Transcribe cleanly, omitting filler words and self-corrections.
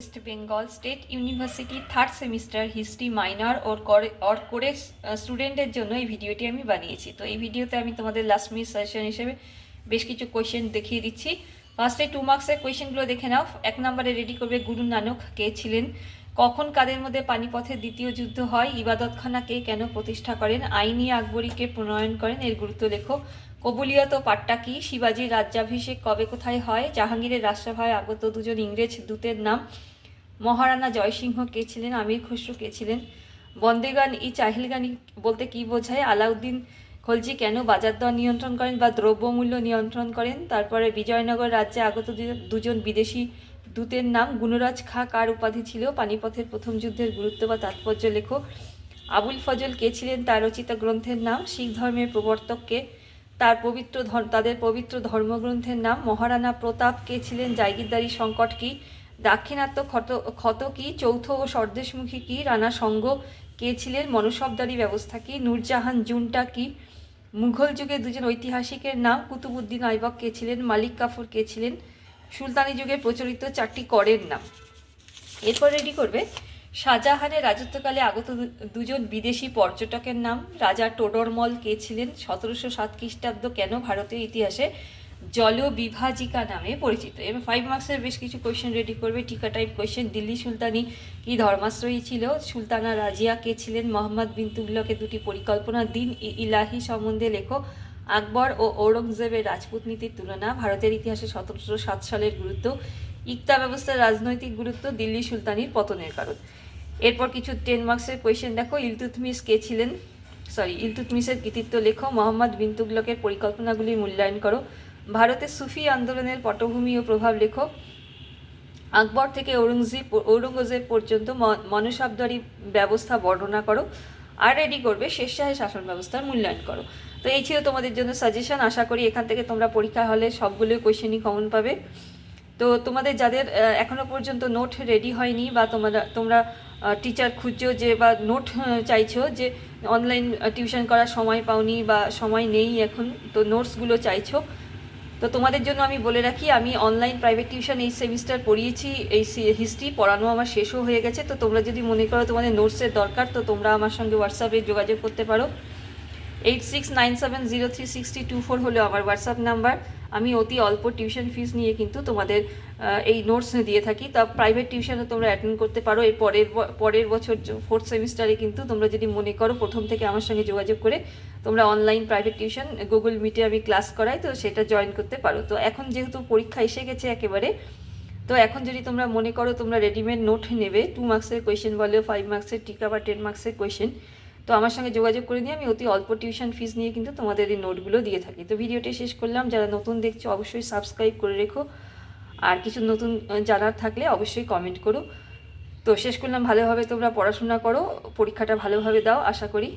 West Bengal state university third semester history minor or core স্টুডেন্টের জন্য এই ভিডিওটি আমি বানিয়েছি। তো এই ভিডিওতে আমি তোমাদের লাস্ট মিনিট সাজেশন হিসেবে বেশ কিছু কোয়েশ্চেন দেখিয়ে দিচ্ছি। ফার্স্টে 2 মার্কসের কোয়েশ্চেনগুলো দেখে নাও। 1 নম্বরে রেডি করবে গুরু নানক কে ছিলেন, কখন কাদের মধ্যে পানিপথের দ্বিতীয় যুদ্ধ হয়, ইবাদতখানা কে কেন প্রতিষ্ঠা করেন, আইনি আকবরীকে প্রণয়ন করেন, এর গুরুত্ব লেখো, কবুলিয়ত পাট্টা কি, শিবাজির রাজ্যাভিষেক কবে কোথায় হয়, জাহাঙ্গীরের রাজসভায় আগত দুজন ইংরেজ দূতের নাম, মহারানা জয়সিংহ কে ছিলেন, আমির খসরু কে ছিলেন, বন্দেগান ই চাহিলগানি বলতে কি বোঝায়, আলাউদ্দিন খলজি কেন বাজার দর নিয়ন্ত্রণ করেন বা দ্রব্যমূল্য নিয়ন্ত্রণ করেন, তারপরে বিজয়নগর রাজ্যে আগত দুজন বিদেশি দূতের নাম, গুণরাজ খাঁ কার উপাধি ছিল, পানিপথের প্রথম যুদ্ধের গুরুত্ব বা তাৎপর্য লেখো, আবুল ফজল কে ছিলেন, তার রচিত গ্রন্থের নাম, শিখ ধর্মের প্রবর্তক কে, তাদের পবিত্র ধর্মগ্রন্থের নাম, মহারানা প্রতাপ কে ছিলেন, জায়গিরদারি সংকট কি, দাক্ষিণাত্য ক্ষত কি, চৌথ ও স্বদেশমুখী কি, রানা সঙ্গ কে ছিলেন, মনসবদারি ব্যবস্থা কি, নূরজাহান জুনটা কি, মুঘল যুগে দুজন ঐতিহাসিকের নাম, কুতুবুদ্দিন আইবক কে ছিলেন, মালিক কাফুর কে ছিলেন, সুলতানি যুগে প্রচলিত 4টি করের নাম। এরপর রেডি করবে শাহজাহানের রাজত্বকালে আগত দুজন বিদেশি পর্যটকের নাম, রাজা টোডরমল কে ছিলেন, 1707 খ্রিস্টাব্দ কেন ভারতীয় ইতিহাসে জলবিভাজিকা নামে পরিচিত। এবার 5 মার্কসের বেশ কিছু কোয়েশ্চেন রেডি করবে, টিকা টাইপ কোয়েশ্চেন। দিল্লি সুলতানি কি ধর্মাশ্রয়ী ছিল, সুলতানা রাজিয়া কে ছিলেন, মোহাম্মদ বিন তুগলকের দুটি পরিকল্পনা দিন ইলাহি সম্বন্ধে লেখো, আকবর ও ঔরঙ্গজেবের রাজপুত নীতির তুলনা, ভারতের ইতিহাসে 1707 সালের গুরুত্ব, ইকতা ব্যবস্থার রাজনৈতিক গুরুত্ব, দিল্লি সুলতানির পতনের কারণ। এরপর কিছু 10 মার্কসের কোয়েশ্চেন দেখো, ইলতুৎমিশ কে ছিলেন, ইলতুৎমিশের কৃতিত্ব লেখো, মোহাম্মদ বিন তুগলকের পরিকল্পনাগুলি মূল্যায়ন করো, ভারতের সুফি আন্দোলনের পটভূমি ও প্রভাব লেখো, আকবর থেকে ঔরঙ্গজেব পর্যন্ত মনসবদারি ব্যবস্থা বর্ণনা করো, আর রেডি করবে শেরশাহের শাসন ব্যবস্থার মূল্যায়ন করো। তো এই ছিল তোমাদের জন্য সাজেশন। আশা করি এখান থেকে তোমরা পরীক্ষা হলে সবগুলো কোয়েশ্চেনই কমন পাবে। তো তোমাদের যাদের এখনও পর্যন্ত নোট রেডি হয়নি বা তোমরা টিচার খুঁজছো যে বা নোট চাইছো, যে অনলাইন টিউশন করার সময় পাওনি বা সময় নেই এখন, তো নোটসগুলো চাইছো, তো তোমাদের জন্য আমি বলে রাখি, আমি অনলাইন প্রাইভেট টিউশন এই সেমিস্টার পড়িয়েছি, এই হিস্ট্রি পড়ানো আমার শেষও হয়ে গেছে। তো তোমরা যদি মনে করো তোমাদের নোটসের দরকার, তো তোমরা আমার সঙ্গে হোয়াটসঅ্যাপে যোগাযোগ করতে পারো। 8697036024 হলো আমার হোয়াটসঅ্যাপ নাম্বার। আমি অতি অল্প টিউশন ফিস নিয়ে কিন্তু তোমাদের এই নোটস দিয়ে থাকি। তা প্রাইভেট টিউশনও তোমরা অ্যাটেন্ড করতে পারো। এর পরের বছর 4th সেমিস্টারে কিন্তু তোমরা যদি মনে করো প্রথম থেকে আমার সঙ্গে যোগাযোগ করে তোমরা অনলাইন প্রাইভেট টিউশন গুগল মিটে আমি ক্লাস করাই, তো সেটা জয়েন করতে পারো। তো এখন যেহেতু পরীক্ষা এসে গেছে একেবারে, তো এখন যদি তোমরা মনে করো তোমরা রেডিমেড নোট নেবে, 2 মার্কসের কোয়েশ্চেন বলো, 5 মার্কসের টিকা বা 10 মার্কসের কোয়েশ্চেন, তো আমার সঙ্গে যোগাযোগ করে নিয়ে আমি অতি অল্প টিউশন ফিস নিয়ে কিন্তু তোমাদের এই নোটগুলো দিয়ে থাকি। তো ভিডিওটি শেষ করলাম। যারা নতুন দেখছো অবশ্যই সাবস্ক্রাইব করে রেখো, আর কিছু নতুন জানার থাকলে অবশ্যই কমেন্ট করো। তো শেষ করলাম, ভালোভাবে তোমরা পড়াশোনা করো, পরীক্ষাটা ভালোভাবে দাও আশা করি।